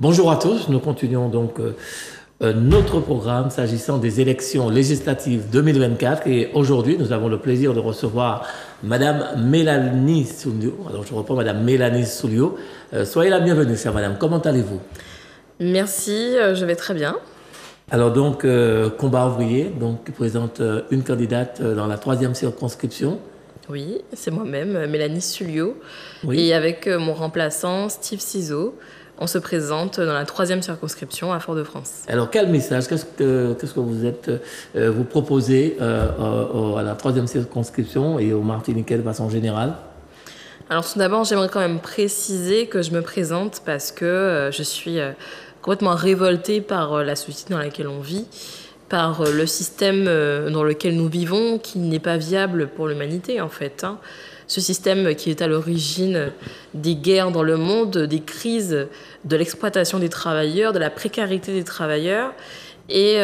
Bonjour à tous, nous continuons donc notre programme s'agissant des élections législatives 2024 et aujourd'hui nous avons le plaisir de recevoir Madame Mélanie Soulio. Alors je reprends Madame Mélanie Soulio. Soyez la bienvenue, chère Madame. Comment allez-vous? Merci, je vais très bien. Alors donc, Combat ouvrier, donc, qui présente une candidate dans la 3e circonscription. Oui, c'est moi-même, Mélanie Sulio. Oui. Et avec mon remplaçant, Steve Ciseaux, on se présente dans la 3e circonscription à Fort-de-France. Alors, quel message, qu'est-ce que vous proposez à la 3e circonscription et aux Martiniquais de façon générale? Alors tout d'abord, j'aimerais quand même préciser que je me présente parce que je suis complètement révoltée par la société dans laquelle on vit, par le système dans lequel nous vivons, qui n'est pas viable pour l'humanité en fait. Ce système qui est à l'origine des guerres dans le monde, des crises, de l'exploitation des travailleurs, de la précarité des travailleurs. Et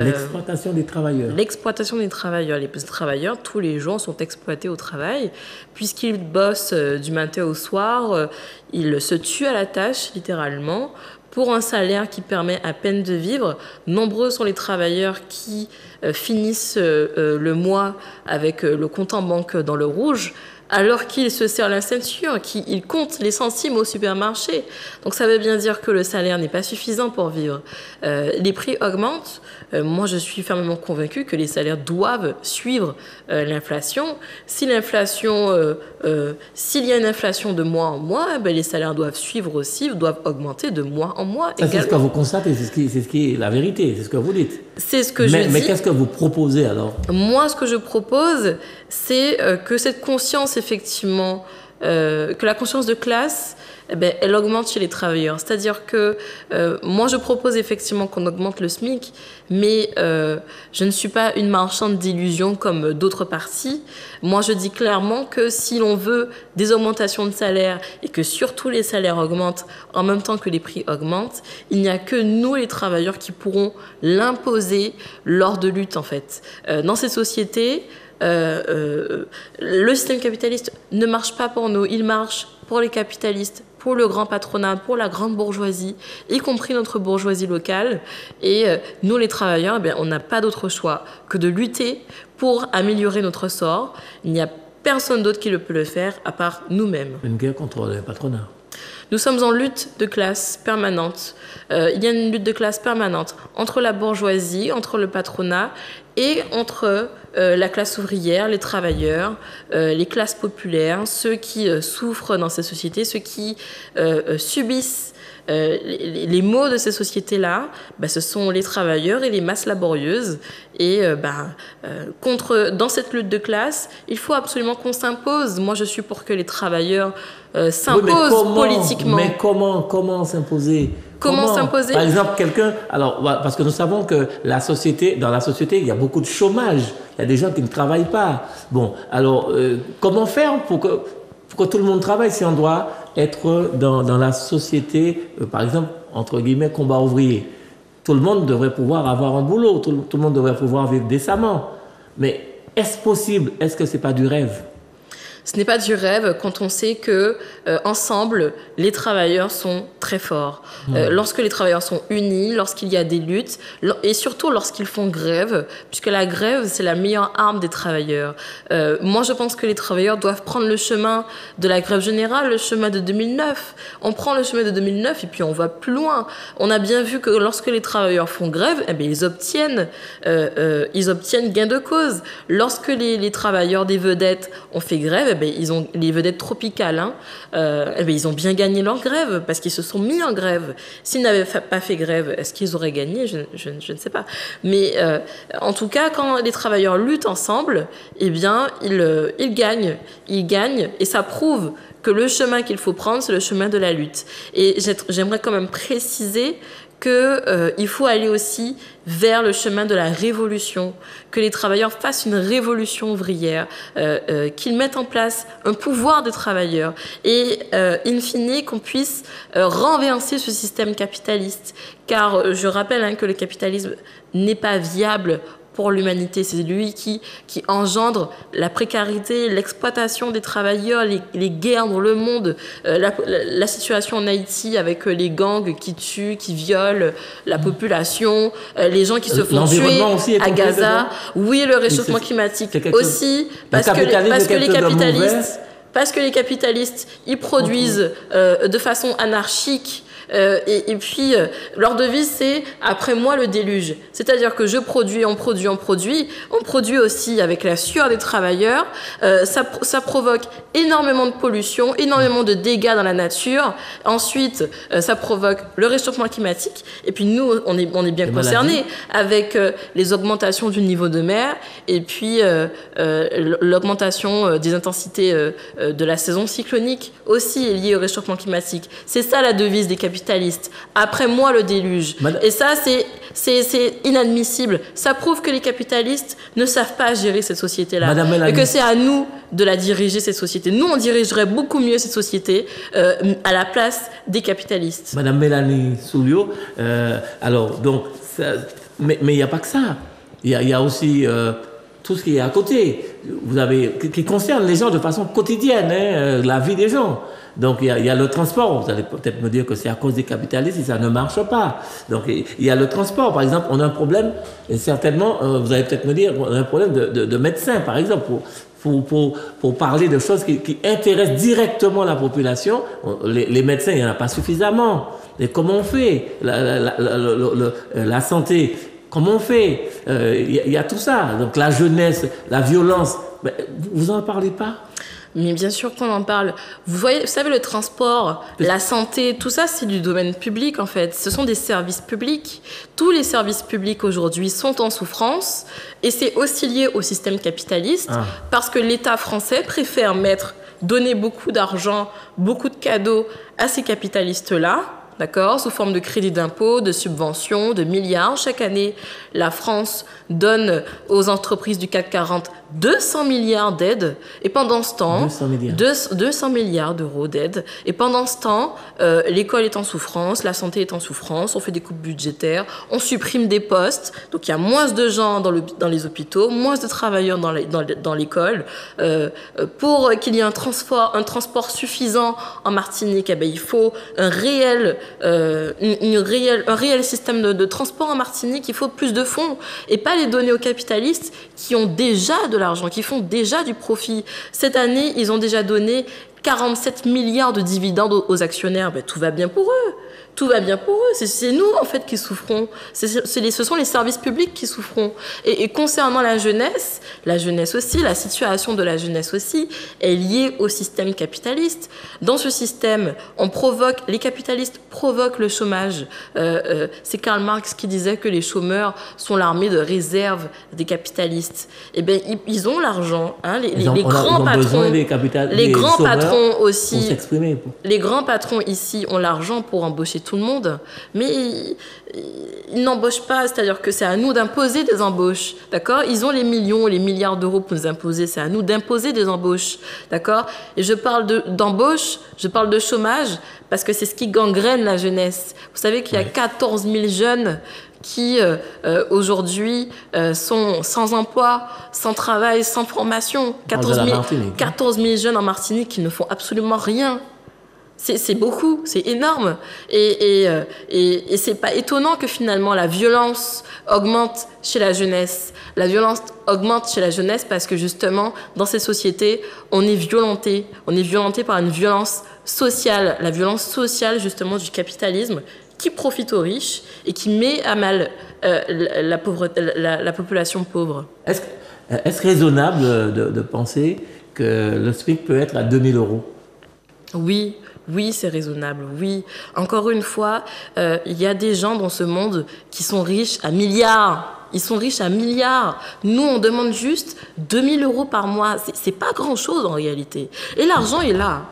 l'exploitation des travailleurs. L'exploitation des travailleurs. Les travailleurs, tous les jours, sont exploités au travail, puisqu'ils bossent du matin au soir, ils se tuent à la tâche, littéralement, pour un salaire qui permet à peine de vivre. Nombreux sont les travailleurs qui finissent le mois avec le compte en banque dans le rouge, alors qu'ils se serrent la ceinture, qu'ils comptent les centimes au supermarché. Donc ça veut bien dire que le salaire n'est pas suffisant pour vivre. Les prix augmentent. Moi, je suis fermement convaincue que les salaires doivent suivre l'inflation. S'il y a une inflation de mois en mois, les salaires doivent suivre aussi, doivent augmenter de mois en mois. Ça, c'est ce que vous constatez, c'est ce qui est la vérité, c'est ce que vous dites. C'est ce que je dis. Mais qu'est-ce que vous proposez alors? Moi, ce que je propose, c'est que cette conscience, effectivement, que la conscience de classe, elle augmente chez les travailleurs. C'est-à-dire que moi, je propose effectivement qu'on augmente le SMIC, mais je ne suis pas une marchande d'illusions comme d'autres partis. Moi, je dis clairement que si l'on veut des augmentations de salaire et que surtout les salaires augmentent en même temps que les prix augmentent, il n'y a que nous, les travailleurs, qui pourrons l'imposer lors de lutte, en fait. Dans ces sociétés, le système capitaliste ne marche pas pour nous, il marche pour les capitalistes, pour le grand patronat, pour la grande bourgeoisie, y compris notre bourgeoisie locale. Et nous, les travailleurs, on n'a pas d'autre choix que de lutter pour améliorer notre sort. Il n'y a personne d'autre qui peut le faire à part nous-mêmes. Une guerre contre le patronat. Nous sommes en lutte de classe permanente. Il y a une lutte de classe permanente entre la bourgeoisie, entre le patronat et entre la classe ouvrière, les travailleurs, les classes populaires, ceux qui souffrent dans ces sociétés, ceux qui subissent les maux de ces sociétés-là, ce sont les travailleurs et les masses laborieuses. Et dans cette lutte de classe, il faut absolument qu'on s'impose. Moi, je suis pour que les travailleurs s'imposent politiquement. Mais comment s'imposer? Comment s'imposer? Par exemple, parce que nous savons que dans la société, il y a beaucoup de chômage. Il y a des gens qui ne travaillent pas. Bon, alors, comment faire pour que tout le monde travaille si on doit être dans la société, par exemple, entre guillemets, combat ouvrier? Tout le monde devrait pouvoir avoir un boulot, tout le monde devrait pouvoir vivre décemment. Mais est-ce possible? Est-ce que ce n'est pas du rêve? Ce n'est pas du rêve quand on sait que ensemble, les travailleurs sont très forts. Lorsque les travailleurs sont unis, lorsqu'il y a des luttes, et surtout lorsqu'ils font grève, puisque la grève, c'est la meilleure arme des travailleurs. Moi, je pense que les travailleurs doivent prendre le chemin de la grève générale, le chemin de 2009. On prend le chemin de 2009 et puis on va plus loin. On a bien vu que lorsque les travailleurs font grève, ils obtiennent gain de cause. Lorsque les travailleurs des vedettes ont fait grève, les vedettes tropicales, ils ont bien gagné leur grève parce qu'ils se sont mis en grève. S'ils n'avaient pas fait grève, est-ce qu'ils auraient gagné? Je ne sais pas. Mais en tout cas, quand les travailleurs luttent ensemble, ils gagnent. Ils gagnent et ça prouve que le chemin qu'il faut prendre, c'est le chemin de la lutte. Et j'aimerais quand même préciser qu'il faut aller aussi vers le chemin de la révolution, que les travailleurs fassent une révolution ouvrière, qu'ils mettent en place un pouvoir des travailleurs et, in fine, qu'on puisse renverser ce système capitaliste. Car je rappelle que le capitalisme n'est pas viable pour l'humanité. C'est lui qui engendre la précarité, l'exploitation des travailleurs, les guerres dans le monde, la situation en Haïti avec les gangs qui tuent, qui violent la population, les gens qui se font tuer à Gaza. Oui, le réchauffement climatique aussi, parce que les capitalistes, ils produisent de façon anarchique. Et puis, leur devise, c'est « après moi, le déluge ». C'est-à-dire que on produit aussi avec la sueur des travailleurs. Ça provoque énormément de pollution, énormément de dégâts dans la nature. Ensuite, ça provoque le réchauffement climatique. Et puis, nous, on est bien concernés avec les augmentations du niveau de mer et puis l'augmentation des intensités de la saison cyclonique aussi est liée au réchauffement climatique. C'est ça la devise des capitalistes. Après moi, le déluge. Et ça, c'est inadmissible. Ça prouve que les capitalistes ne savent pas gérer cette société-là. Et que c'est à nous de la diriger, cette société. Nous, on dirigerait beaucoup mieux cette société à la place des capitalistes. Madame Mélanie Soulio, alors, donc, mais il n'y a pas que ça. Il y a aussi tout ce qui est à côté, qui concerne les gens de façon quotidienne, la vie des gens. Donc il y a le transport, vous allez peut-être me dire que c'est à cause des capitalistes si ça ne marche pas. Donc il y a le transport, par exemple, on a un problème, et certainement, vous allez peut-être me dire, on a un problème de médecins, par exemple, pour parler de choses qui intéressent directement la population. Les médecins, il n'y en a pas suffisamment. Et comment on fait la santé, comment on fait il y a tout ça. Donc la jeunesse, la violence, vous n'en parlez pas? Mais bien sûr qu'on en parle. Vous savez, le transport, la santé, tout ça, c'est du domaine public, en fait. Ce sont des services publics. Tous les services publics, aujourd'hui, sont en souffrance. Et c'est aussi lié au système capitaliste, parce que l'État français préfère donner beaucoup d'argent, beaucoup de cadeaux à ces capitalistes-là, d'accord, sous forme de crédits d'impôt, de subventions, de milliards. Chaque année, la France donne aux entreprises du CAC 40 200 milliards d'aides. Et pendant ce temps, 200 milliards d'euros d'aides. Et pendant ce temps, l'école est en souffrance, la santé est en souffrance, on fait des coupes budgétaires, on supprime des postes. Donc il y a moins de gens dans les hôpitaux, moins de travailleurs dans l'école. Pour qu'il y ait un transport suffisant en Martinique, il faut un réel système de transport en Martinique. Il faut plus de fonds et pas les donner aux capitalistes qui ont déjà de l'argent, qui font déjà du profit. Cette année, ils ont déjà donné 47 milliards de dividendes aux actionnaires. Tout va bien pour eux. Tout va bien pour eux. C'est nous, en fait, qui souffrons. Ce sont les services publics qui souffront. Et concernant la jeunesse aussi, la situation de la jeunesse aussi est liée au système capitaliste. Dans ce système, les capitalistes provoquent le chômage. C'est Karl Marx qui disait que les chômeurs sont l'armée de réserve des capitalistes. Eh bien, ils ont l'argent. Les grands patrons aussi. Les grands patrons ici ont l'argent pour embaucher tout le monde, mais ils n'embauchent pas, c'est-à-dire que c'est à nous d'imposer des embauches, d'accord? Ils ont les millions, les milliards d'euros pour nous imposer, c'est à nous d'imposer des embauches, d'accord? Et je parle d'embauche, je parle de chômage, parce que c'est ce qui gangrène la jeunesse. Vous savez qu'il y a 14 000 jeunes qui, aujourd'hui, sont sans emploi, sans travail, sans formation. 14 000 jeunes en Martinique qui ne font absolument rien. C'est beaucoup, c'est énorme. Et c'est pas étonnant que finalement la violence augmente chez la jeunesse. La violence augmente chez la jeunesse parce que justement, dans ces sociétés, on est violenté. On est violenté par une violence sociale. La violence sociale, justement, du capitalisme qui profite aux riches et qui met à mal la population pauvre. Est-ce raisonnable de penser que le SMIC peut être à 2 000 euros? Oui, c'est raisonnable, oui. Encore une fois, il y a des gens dans ce monde qui sont riches à milliards. Ils sont riches à milliards. Nous, on demande juste 2 000 euros par mois. C'est pas grand-chose en réalité. Et l'argent est là.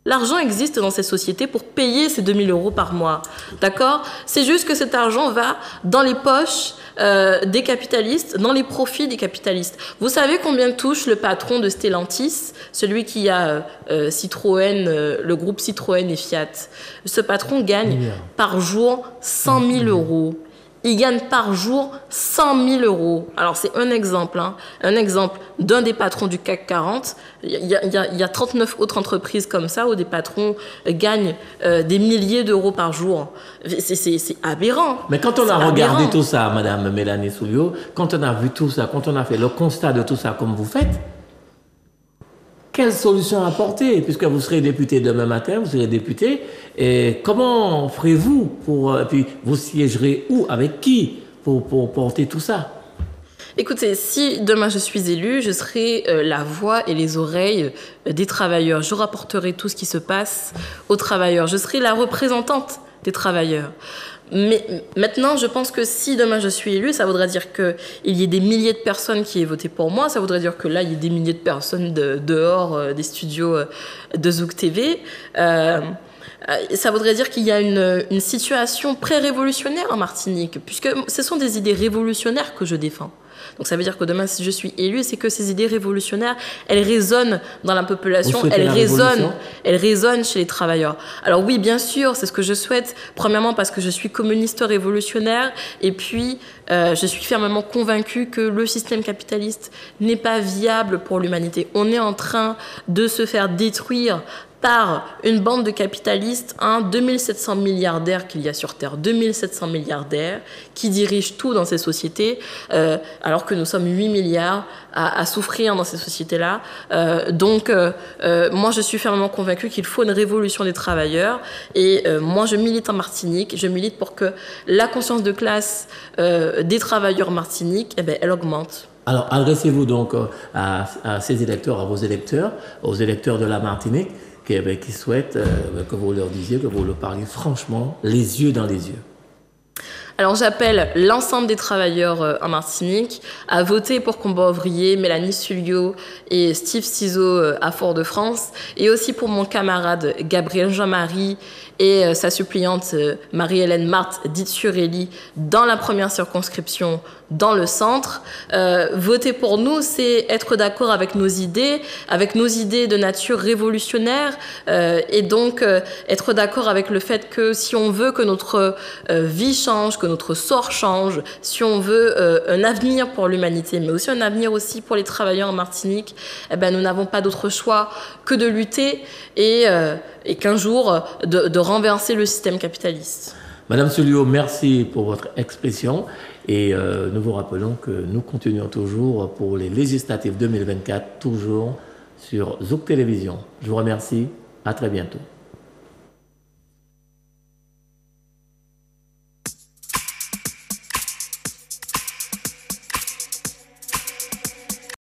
L'argent existe dans cette société pour payer ces 2 000 euros par mois. D'accord? C'est juste que cet argent va dans les poches des capitalistes, dans les profits des capitalistes. Vous savez combien touche le patron de Stellantis, celui qui a Citroën, le groupe Citroën et Fiat? Ce patron gagne par jour 100 000 euros. ils gagnent par jour 100 000 euros. Alors c'est un exemple, hein, un exemple d'un des patrons du CAC 40. Il y a 39 autres entreprises comme ça où des patrons gagnent des milliers d'euros par jour. C'est aberrant. Mais quand on a regardé tout ça, Madame Mélanie Souliot, quand on a vu tout ça, quand on a fait le constat de tout ça comme vous faites, quelle solution apporter? Puisque vous serez député demain matin, vous serez député, et comment ferez-vous pour... puis vous siégerez où? Avec qui? Pour porter tout ça? Écoutez, si demain je suis élue, je serai la voix et les oreilles des travailleurs. Je rapporterai tout ce qui se passe aux travailleurs. Je serai la représentante des travailleurs. Mais maintenant, je pense que si demain je suis élue, ça voudrait dire qu'il y ait des milliers de personnes qui aient voté pour moi. Ça voudrait dire que là, il y ait des milliers de personnes dehors des studios de Zouk TV. Ça voudrait dire qu'il y a une situation pré-révolutionnaire en Martinique, puisque ce sont des idées révolutionnaires que je défends. Donc ça veut dire que demain, si je suis élue, c'est que ces idées révolutionnaires, elles résonnent dans la population, elles résonnent chez les travailleurs. Alors oui, bien sûr, c'est ce que je souhaite. Premièrement, parce que je suis communiste révolutionnaire, et puis je suis fermement convaincue que le système capitaliste n'est pas viable pour l'humanité. On est en train de se faire détruire par une bande de capitalistes, 2700 milliardaires qu'il y a sur Terre, 2700 milliardaires qui dirigent tout dans ces sociétés, alors que nous sommes 8 milliards à souffrir dans ces sociétés-là. Donc, moi, je suis fermement convaincue qu'il faut une révolution des travailleurs. Et moi, je milite en Martinique. Je milite pour que la conscience de classe des travailleurs martiniques, elle augmente. Alors, adressez-vous donc à ces électeurs, à vos électeurs, aux électeurs de la Martinique, qui souhaitent que vous leur disiez, que vous leur parliez franchement, les yeux dans les yeux. Alors j'appelle l'ensemble des travailleurs en Martinique à voter pour Combat Ouvrier, Mélanie Souliot et Steve Ciseaux à Fort-de-France, et aussi pour mon camarade Gabriel Jean-Marie et sa suppliante Marie-Hélène Marthe, dite Surelli, dans la première circonscription, dans le centre. Voter pour nous, c'est être d'accord avec nos idées de nature révolutionnaire, et donc être d'accord avec le fait que si on veut que notre vie change, que notre sort change, si on veut un avenir pour l'humanité, mais aussi un avenir aussi pour les travailleurs en Martinique, nous n'avons pas d'autre choix que de lutter et qu'un jour de renverser le système capitaliste. Madame Souliot, merci pour votre expression, et nous vous rappelons que nous continuons toujours pour les législatives 2024, toujours sur Zouk Télévision. Je vous remercie, à très bientôt.